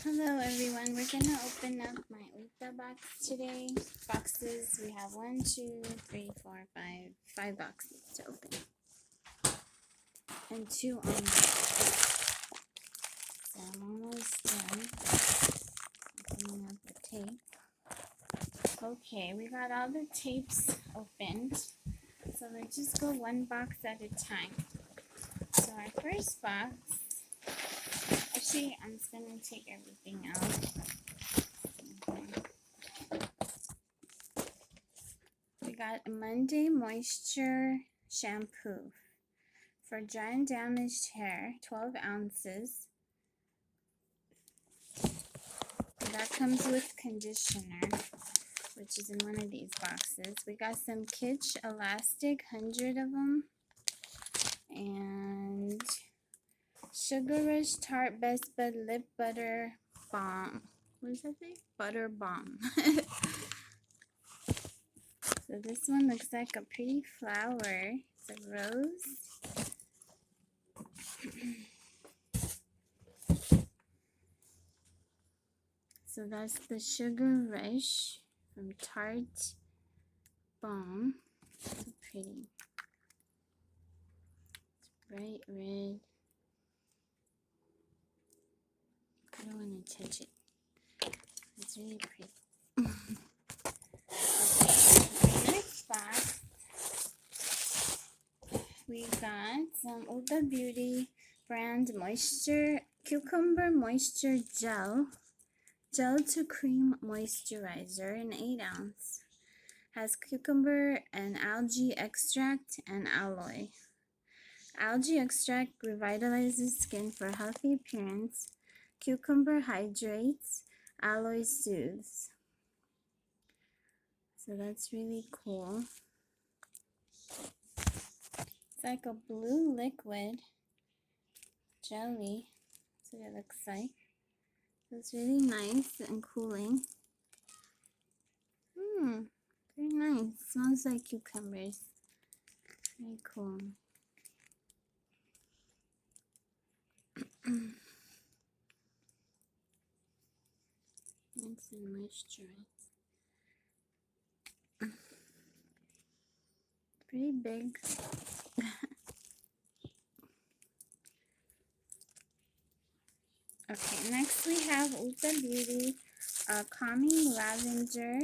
Hello everyone, we're gonna open up my Ulta box today. Boxes, we have 1, 2, 3, 4, 5 boxes to open. And 2 on the So I'm almost done opening up the tape. Okay, we got all the tapes opened. So let's just go one box at a time. So our first box, actually, I'm just going to take everything out. We got a Monday Moisture Shampoo for dry and damaged hair, 12 ounces. That comes with conditioner, which is in one of these boxes. We got some Kitsch Elastic, 100 of them. And Sugar Rush Tarte Best Bud Lip Butter Balm. What does that say? Butter Balm. So this one looks like a pretty flower. It's a rose. So that's the Sugar Rush from Tarte Balm. So pretty. It's bright red. I don't want to touch it. It's really pretty. Okay, next box, we got some Ulta Beauty brand moisture cucumber moisture gel to cream moisturizer in 8 ounce. Has cucumber and algae extract and aloe. Algae extract revitalizes skin for healthy appearance. Cucumber hydrates. Aloe soothes. So that's really cool. It's like a blue liquid jelly. That's what it looks like. So it's really nice and cooling. Very nice. Smells like cucumbers. Very cool. Nice and moisturized. Pretty big. Okay, next we have Ulta Beauty Calming Lavender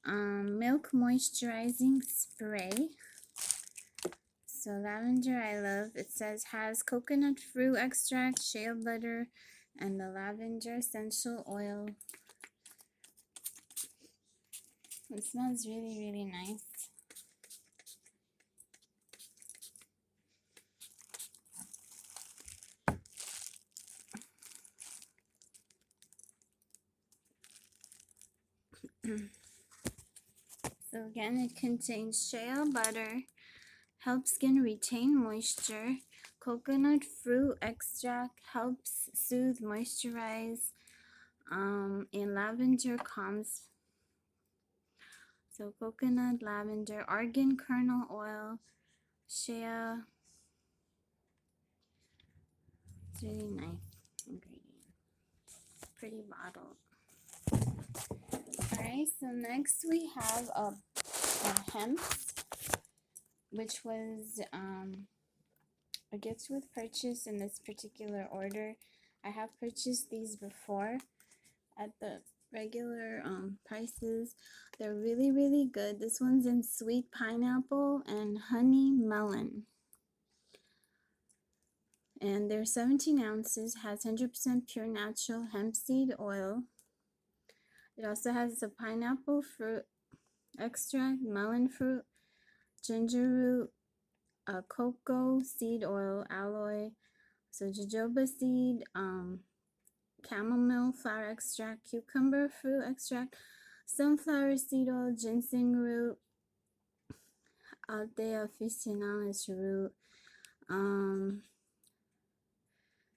Milk Moisturizing Spray. So lavender I love. It says has coconut fruit extract, shea butter, and the lavender essential oil. It smells really, really nice. So again, it contains shea butter, helps skin retain moisture. Coconut fruit extract helps soothe, moisturize, and lavender calms. So coconut, lavender, argan kernel oil, shea. It's really nice ingredient. Pretty bottle. Alright, so next we have a hemp, which was a gift with purchase in this particular order. I have purchased these before at the regular prices. They're really, really good. This one's in sweet pineapple and honey melon. And they're 17 ounces, has 100% pure natural hemp seed oil. It also has a pineapple fruit extract, melon fruit, ginger root, cocoa seed oil, aloe, so jojoba seed, chamomile flower extract, cucumber fruit extract, sunflower seed oil, ginseng root, Altea officinalis root,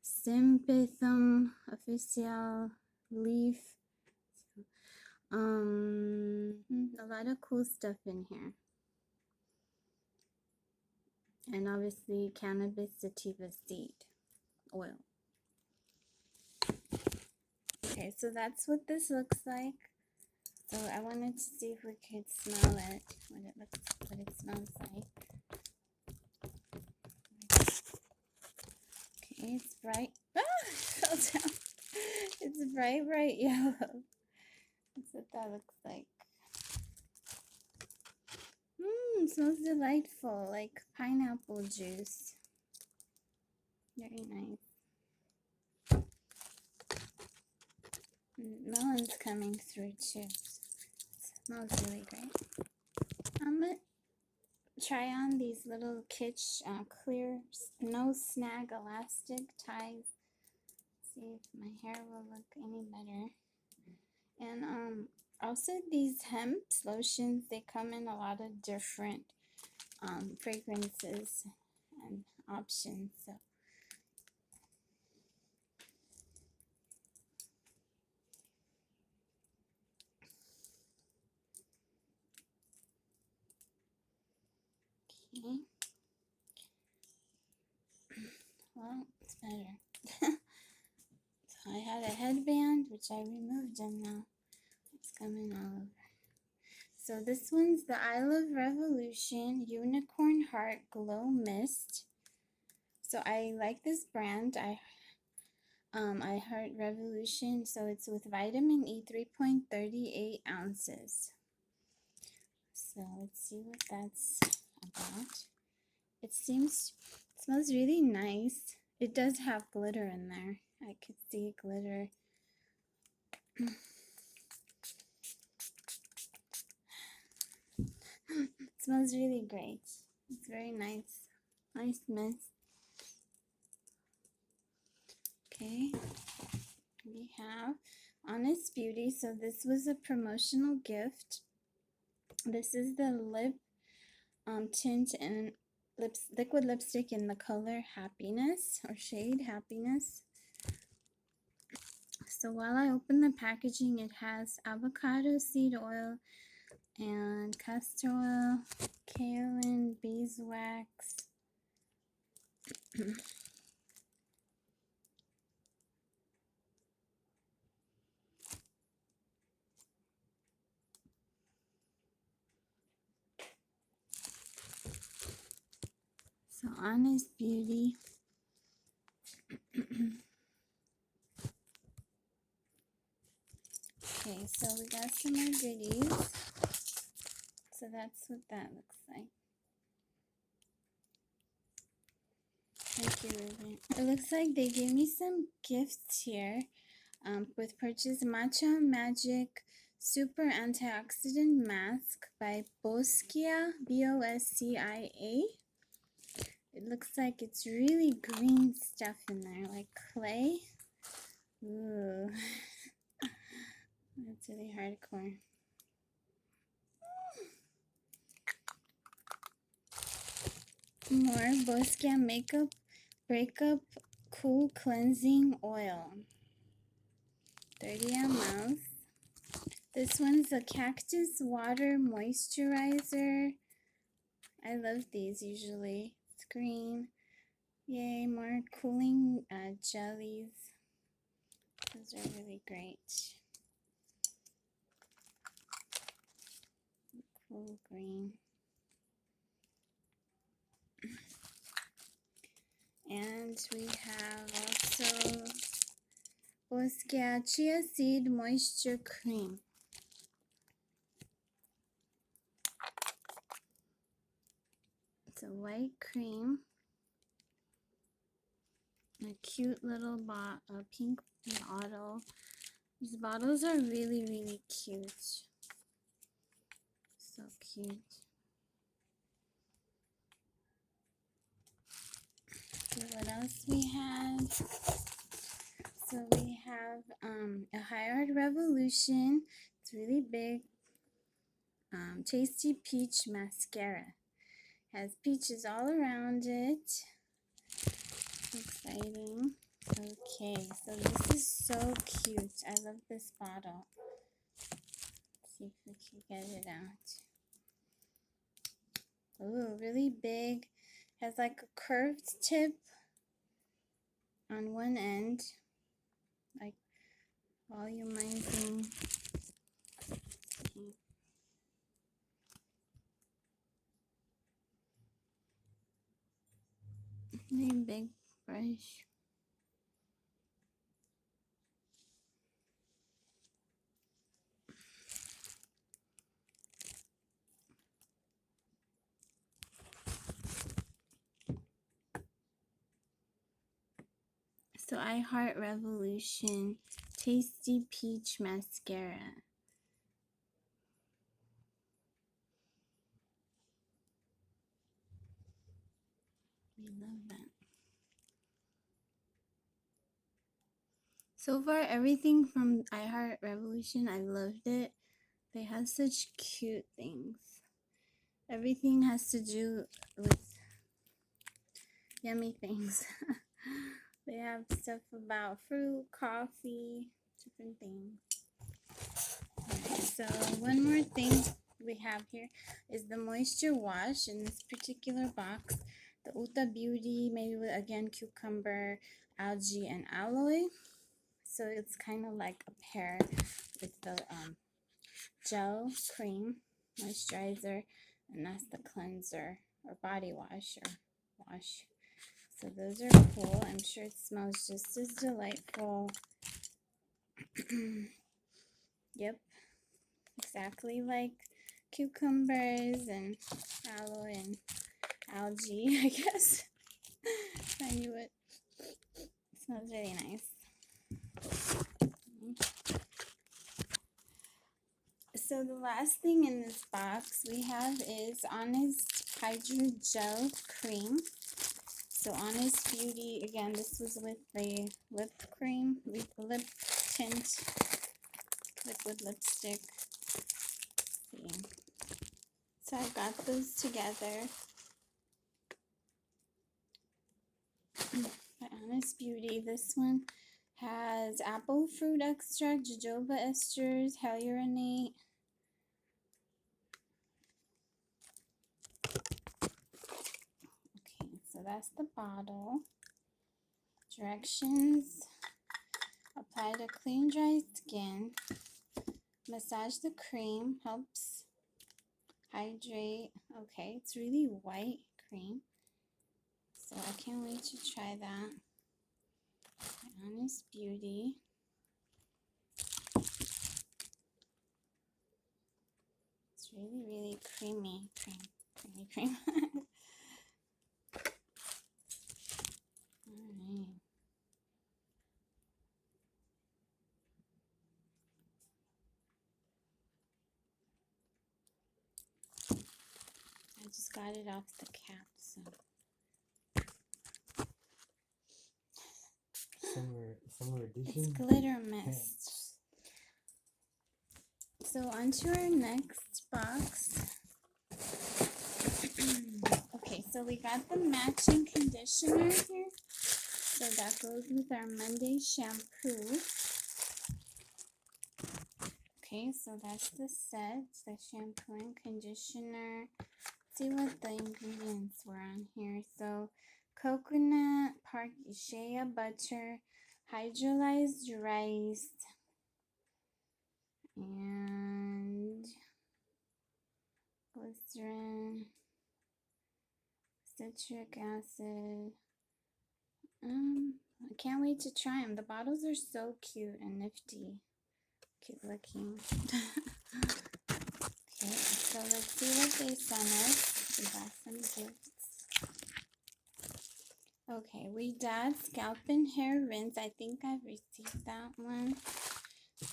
Symphytum official leaf. A lot of cool stuff in here. And obviously cannabis sativa seed oil. Okay, so that's what this looks like. So I wanted to see if we could smell it, what it smells like. Okay, it's bright. Ah, it fell down. It's bright yellow. That's what that looks like. Mmm, smells delightful, like pineapple juice. Very nice. Melon's coming through too. Smells really great. I'm gonna try on these little Kitsch clear no snag elastic ties. See if my hair will look any better. And also these hemp lotions, they come in a lot of different fragrances and options. So okay. Well, it's better. So I had a headband, which I removed, and now it's coming all over. So this one's the I Love Revolution Unicorn Heart Glow Mist. So I like this brand. I Heart Revolution. So it's with vitamin E, 3.38 ounces. So let's see what that's about. It smells really nice. It does have glitter in there. I could see glitter. It smells really great. It's very nice. Nice mist. Okay. We have Honest Beauty. So this was a promotional gift. This is the lip tint and liquid lipstick in the color Happiness or shade Happiness. So while I open the packaging, it has avocado seed oil and castor oil, kaolin, beeswax. So Honest Beauty. Okay, so we got some more goodies. So that's what that looks like. Thank you, Ruben. It looks like they gave me some gifts here with purchase Matcha Magic Super Antioxidant Mask by Boscia, Boscia. It looks like it's really green stuff in there, like clay. Ooh. That's really hardcore. More Boscia Makeup Breakup Cool Cleansing Oil. 30 ml. This one's a Cactus Water Moisturizer. I love these usually. It's green. Yay, more cooling jellies. Those are really great. Cool green. And we have also Boscia Chia Seed Moisture Cream. It's a white cream. A cute little pink bottle. These bottles are really, really cute. So cute. Okay, what else we have? So we have a High Art Revolution. It's really big. Tasty Peach Mascara. Has peaches all around it. Exciting. Okay, so this is so cute. I love this bottle. Let's see if we can get it out. Oh, really big. Has like a curved tip on one end, like volumizing. Okay. Really big brush. So I Heart Revolution Tasty Peach Mascara. We love that. So far, everything from I Heart Revolution, I loved it. They have such cute things. Everything has to do with yummy things. They have stuff about fruit, coffee, different things. Right, so one more thing we have here is the moisture wash in this particular box. The Ulta Beauty made with, again, cucumber, algae, and aloe. So it's kind of like a pair with the gel cream moisturizer, and that's the cleanser or body wash or wash. So those are cool. I'm sure it smells just as delightful. Yep, exactly like cucumbers and aloe and algae, I guess. I knew it. It smells really nice. So the last thing in this box we have is Honest Hydro Gel Cream. So Honest Beauty, again, this was with the lip cream, lip tint, liquid lipstick. Let's see. So I got those together. By Honest Beauty, this one has apple fruit extract, jojoba esters, hyaluronate. Okay, so that's the bottle. Directions: apply to clean, dry skin. Massage the cream, helps hydrate. Okay, it's really white cream. So I can't wait to try that. Honest Beauty. It's really, really creamy. Cream. Alright. I just got it off the cap, so. Summer edition. It's glitter mist. So onto our next box. Okay, so we got the matching conditioner here. So that goes with our Monday shampoo. Okay, so that's the set, the shampoo and conditioner. Let's see what the ingredients were on here. So coconut, park shea butter, hydrolyzed rice, and glycerin, citric acid. I can't wait to try them. The bottles are so cute and nifty. Cute looking. Okay, so let's see what they sent us. We got some gifts. Okay, we got scalp and hair rinse. I think I've received that one.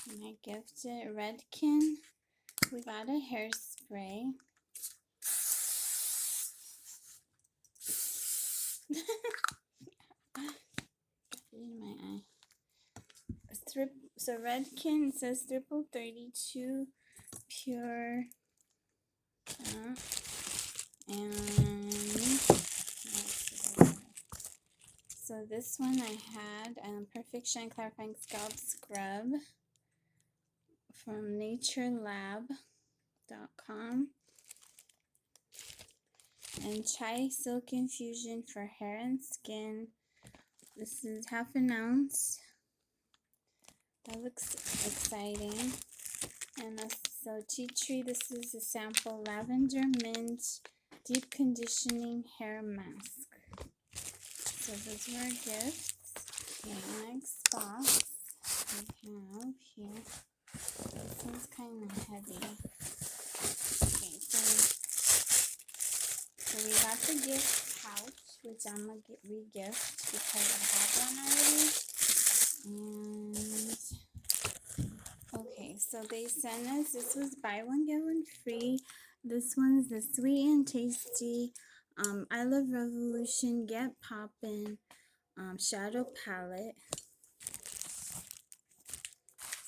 And I gifted Redken. We got a hairspray. In my eye. So Redken says triple 32 pure. And so this one I had Perfect Shine Clarifying Scalp Scrub from naturelab.com. And Chai Silk Infusion for hair and skin. This is half an ounce. That looks exciting. And so tea tree, this is a sample lavender mint deep conditioning hair mask. So those were gifts. Okay, next box we have here. This one's kind of heavy. Okay, so we got the gift pouch, which I'm gonna re-gift because I have one already. And okay, so they sent us, this was buy one get one free. This one's the sweet and tasty I Love Revolution Get Poppin' shadow palette.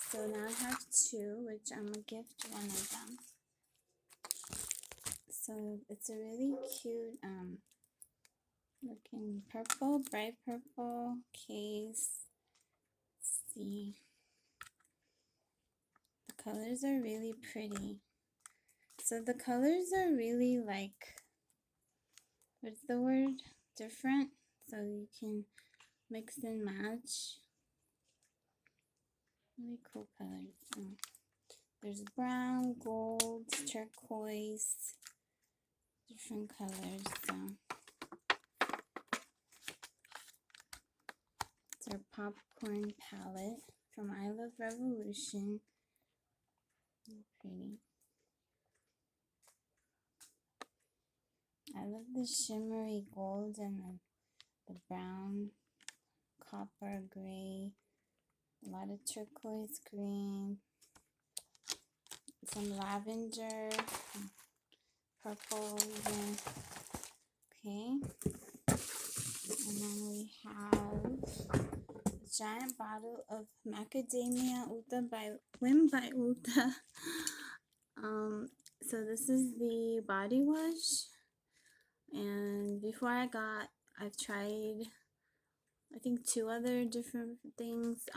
So now I have two, which I'm gonna gift one of them. So it's a really cute looking purple, bright purple case. Let's see. The colors are really pretty. So the colors are really like, what's the word? Different. So you can mix and match. Really cool colors. Oh. There's brown, gold, turquoise, different colors. So it's our popcorn palette from I Love Revolution. Really pretty. I love the shimmery gold and the brown, copper, gray, a lot of turquoise green, some lavender, purple even. Okay, and then we have a giant bottle of macadamia Ulta by Ulta. So this is the body wash, and before I've tried I think two other different things,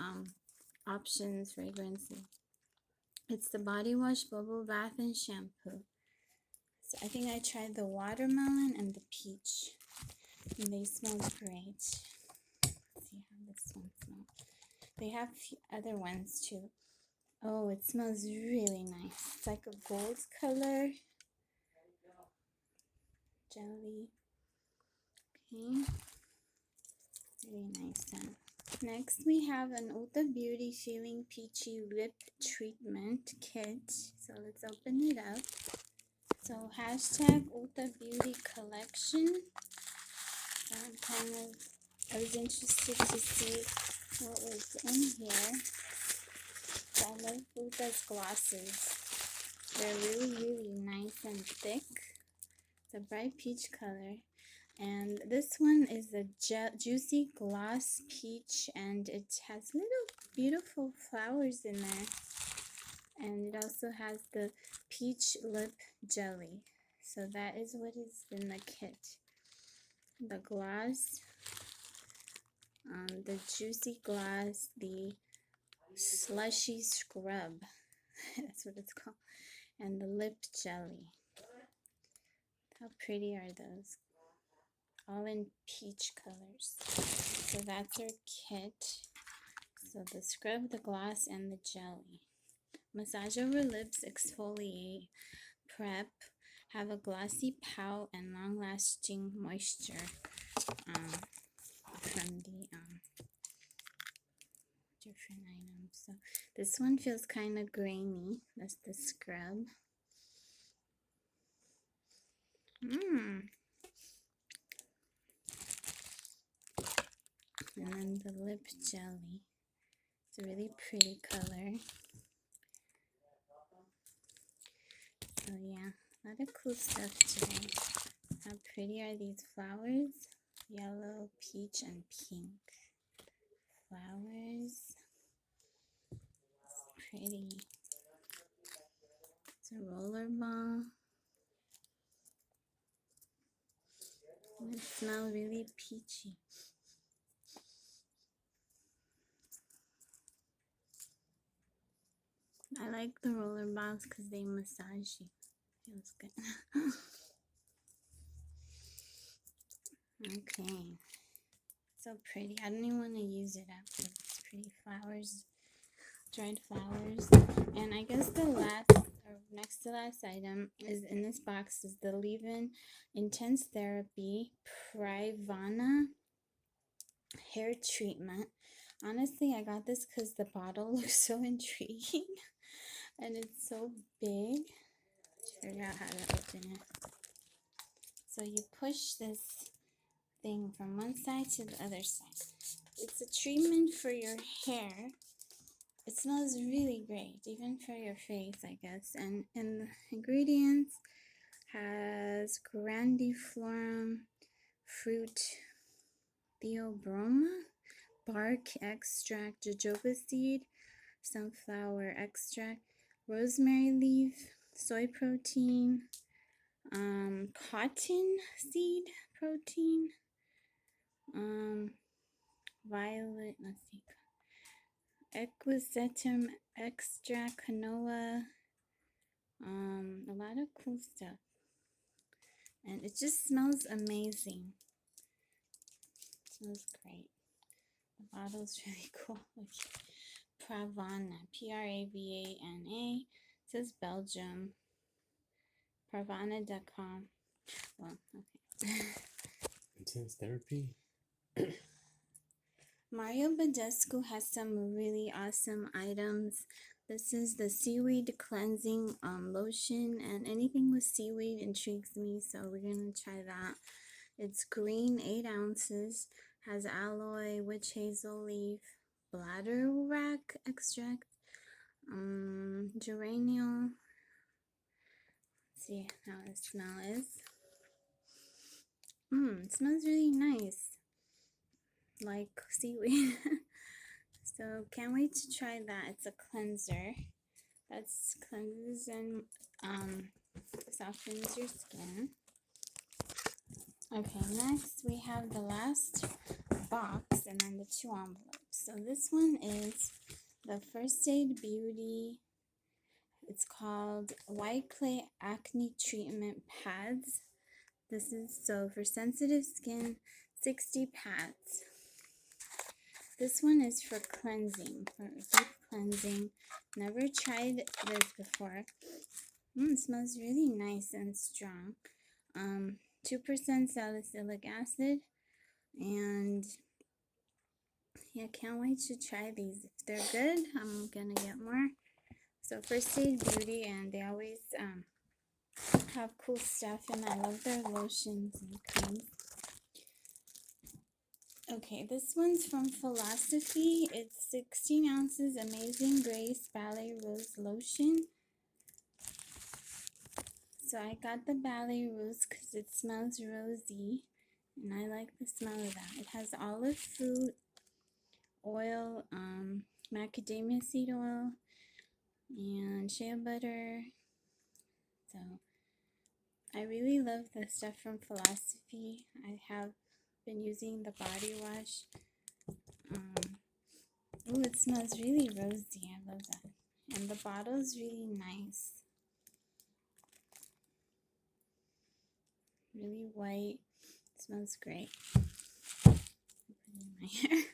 options, fragrances. It's the body wash, bubble bath, and shampoo. So I think I tried the watermelon and the peach, and they smell great. Let's see how this one smells. They have other ones too. Oh, it smells really nice. It's like a gold color. Jelly. Okay. Really nice scent. Next, we have an Ulta Beauty Feeling Peachy Lip Treatment Kit. So let's open it up. So hashtag Ulta Beauty Collection. So I was interested to see what was in here. So I love Ulta's glosses. They're really, really nice and thick. It's a bright peach color. And this one is a juicy gloss peach, and it has little beautiful flowers in there. And it also has the peach lip jelly. So that is what is in the kit. The gloss, the juicy gloss, the slushy scrub. That's what it's called. And the lip jelly. How pretty are those? All in peach colors. So that's our kit. So the scrub, the gloss, and the jelly. Massage over lips, exfoliate, prep, have a glossy pout and long-lasting moisture from the different items. So this one feels kind of grainy. That's the scrub. And then the lip jelly. It's a really pretty color. So yeah, a lot of cool stuff today. How pretty are these flowers? Yellow, peach, and pink. Flowers. It's pretty. It's a roller ball. And it smells really peachy. I like the roller balls because they massage you. Feels good. Okay. So pretty. I don't even want to use it after. It's pretty flowers. dried flowers. And I guess the last or next to last item is in this box is the leave-in intense therapy Privana hair treatment. Honestly, I got this because the bottle looks so intriguing and it's so big. Let's figure out how to open it. So you push this thing from one side to the other side. It's a treatment for your hair. It smells really great, even for your face, I guess. And in the ingredients has grandiflorum, fruit theobroma, bark extract, jojoba seed, sunflower extract, rosemary leaf, soy protein, cotton seed protein, violet, let's see, equisetum extract, canola, a lot of cool stuff. And it just smells amazing. It smells great. The bottle's really cool. Pravana, Pravana. It says Belgium. Pravana.com. Well, okay. Intense therapy. Mario Badescu has some really awesome items. This is the seaweed cleansing lotion, and anything with seaweed intrigues me, so we're gonna try that. It's green, 8 ounces, has aloe, witch hazel leaf, bladderwrack extract, geranium. Let's see how the smell is. It smells really nice, like seaweed. So can't wait to try that. It's a cleanser. That's cleanses and softens your skin. Okay, next we have the last box and then the 2 envelopes. So this one is the First Aid Beauty. It's called White Clay Acne Treatment Pads. This is so for sensitive skin, 60 pads. This one is for cleansing, for deep cleansing. Never tried this before. It smells really nice and strong. 2% salicylic acid, and yeah, can't wait to try these. If they're good, I'm gonna get more. So First Aid Beauty, and they always have cool stuff, and I love their lotions and creams. Okay, this one's from Philosophy. It's 16 ounces Amazing Grace Ballet Rose Lotion. So I got the Ballet Rose because it smells rosy, and I like the smell of that. It has olive fruit oil, macadamia seed oil, and shea butter. So I really love the stuff from Philosophy. I have been using the body wash. Oh, it smells really rosy. I love that. And the bottle is really nice. Really white. It smells great. Put it in my hair.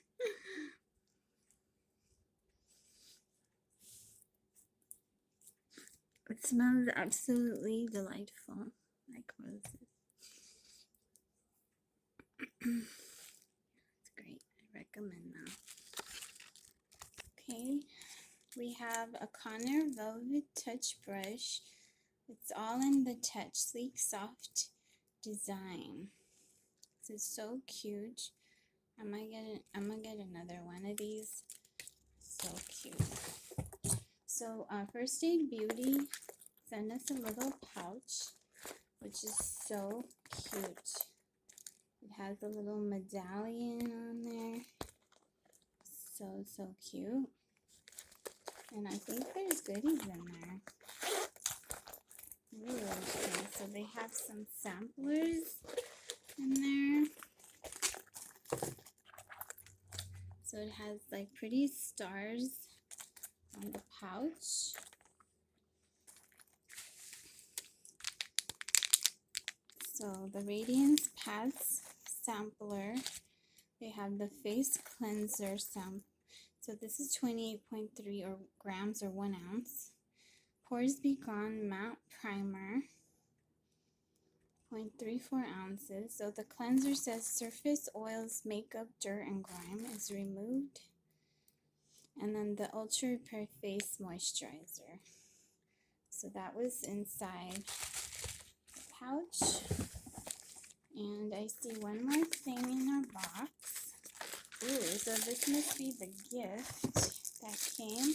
It smells absolutely delightful, like roses. It's great. I recommend that. Okay, we have a Conner Velvet Touch Brush. It's all in the touch, sleek, soft design. This is so cute. I'm gonna get another one of these. So cute. So First Aid Beauty sent us a little pouch, which is so cute. It has a little medallion on there. So cute. And I think there's goodies in there. Ooh, okay. So they have some samplers in there. So it has like pretty stars on the pouch. So the Radiance Pads sampler. They have the face cleanser So this is 28.3 or grams or 1 ounce. Pores Be Gone Matte Primer, 0.34 ounces. So the cleanser says surface oils, makeup, dirt, and grime is removed. And then the Ultra Repair Face Moisturizer. So that was inside the pouch. And I see one more thing in our box. Ooh, so this must be the gift that came.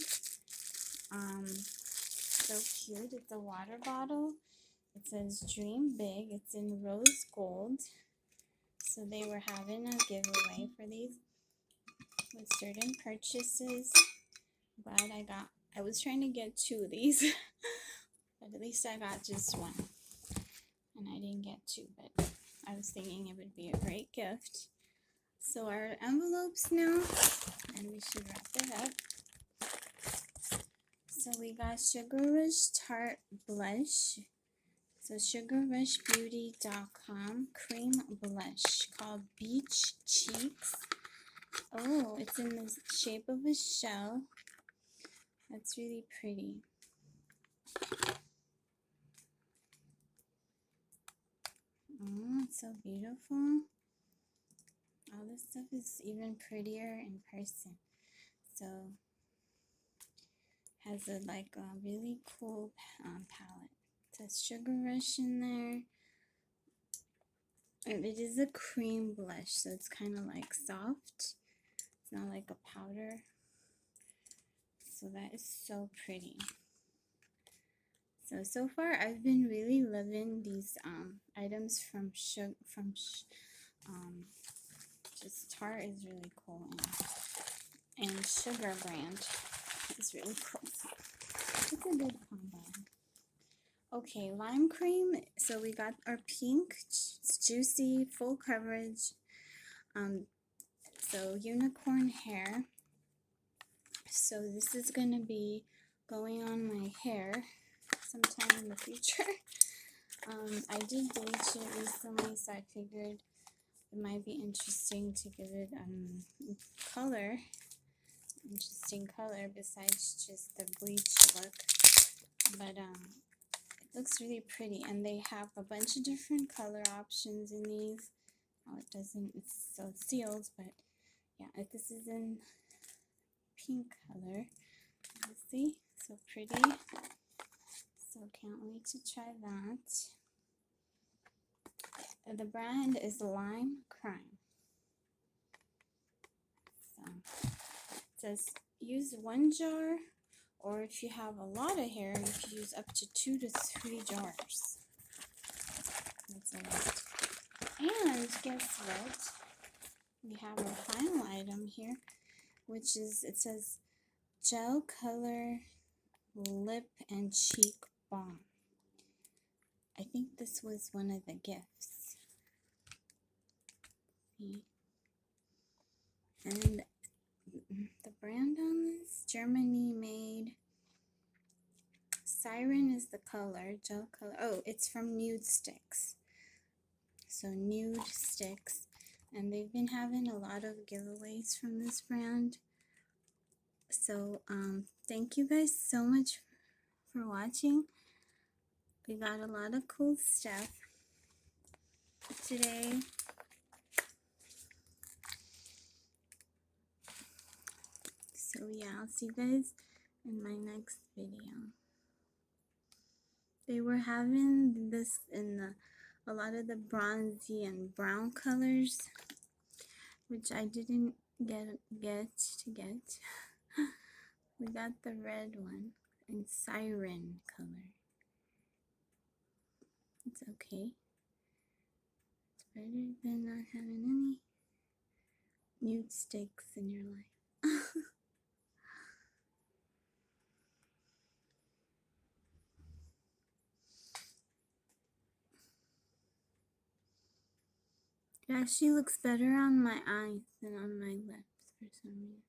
So cute. It's a water bottle. It says Dream Big. It's in rose gold. So they were having a giveaway for these with certain purchases. Glad I was trying to get 2 of these, but at least I got just 1. And I didn't get 2, but I was thinking it would be a great gift. So our envelopes now, and we should wrap it up. So we got Sugar Rush Tarte Blush. So sugarrushbeauty.com cream blush called Beach Cheeks. Oh, it's in the shape of a shell. That's really pretty. Oh, it's so beautiful. All this stuff is even prettier in person. So has a really cool palette. It says Sugar Rush in there. And it is a cream blush, so it's kind of like soft. It's not like a powder. So that is so pretty. So far I've been really loving these items from just Tarte is really cool, and Sugar brand is really cool. It's a good combo. Okay, lime cream. So we got our pink, it's juicy, full coverage. So unicorn hair. So this is gonna be going on my hair sometime in the future. I did bleach it recently, so I figured it might be interesting to give it interesting color besides just the bleach look. But it looks really pretty, and they have a bunch of different color options in these. Oh, it doesn't, so it's sealed, but yeah, this is in pink color. You see, so pretty. So can't wait to try that. The brand is Lime Crime. So it says use 1 jar, or if you have a lot of hair, you can use up to 2 to 3 jars. That's a lot. And guess what? We have our final item here, which is, it says Gel Color Lip and Cheek Balm. I think this was one of the gifts. And the brand on this, Germany made. Siren is the color, gel color. Oh, it's from Nude Sticks. So Nude Sticks. And they've been having a lot of giveaways from this brand. So thank you guys so much for watching. We got a lot of cool stuff today. So yeah, I'll see you guys in my next video. They were having this in a lot of the bronzy and brown colors, which I didn't get. We got the red one in Siren color. It's okay. It's better than not having any nude sticks in your life. It actually looks better on my eyes than on my lips for some reason.